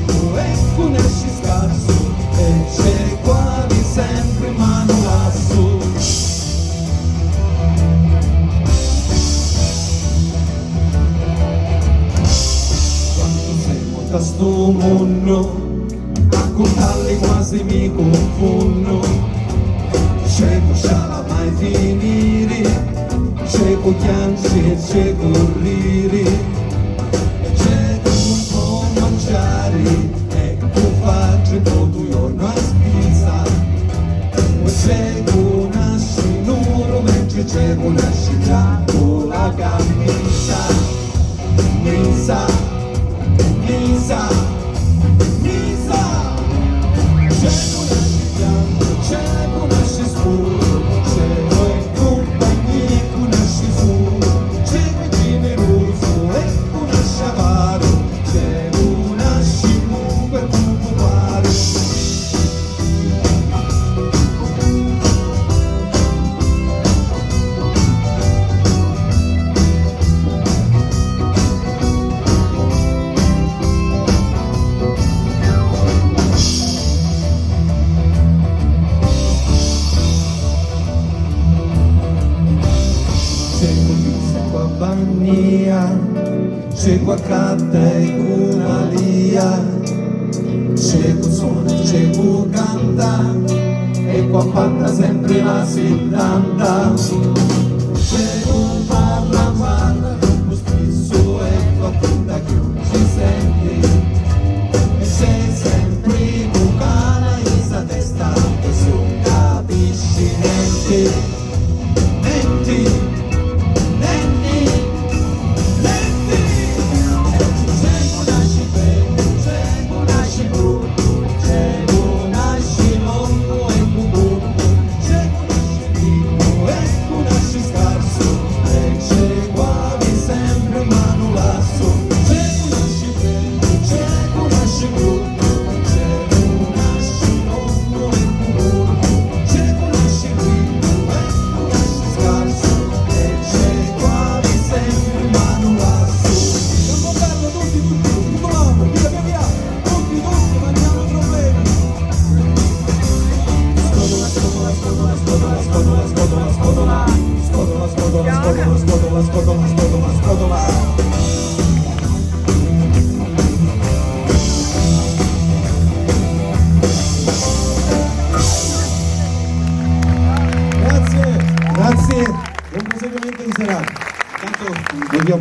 scritto e tu ne esci scarso e c'è quasi sempre mano lassù. Quando siamo da sto mondo a contarli quasi mi confondo, c'è cosa mai finire, c'è con piangi e c'è con riri, e c'è un po' mangiare e tu faccio tutto giorno a spesa, e c'è con una sinuro mentre c'è con una scigià con la camicia, misa, misa. C'è qua canta e una lia, c'è qua suona, c'è qua canta e qua fatta sempre la settanta, c'è un parla parla troppo spesso e qua finta che non ci senti, e c'è sempre bucana in sa testa e se non capisci niente. Grazie, buon proseguimento di serata. Tanto non vi ho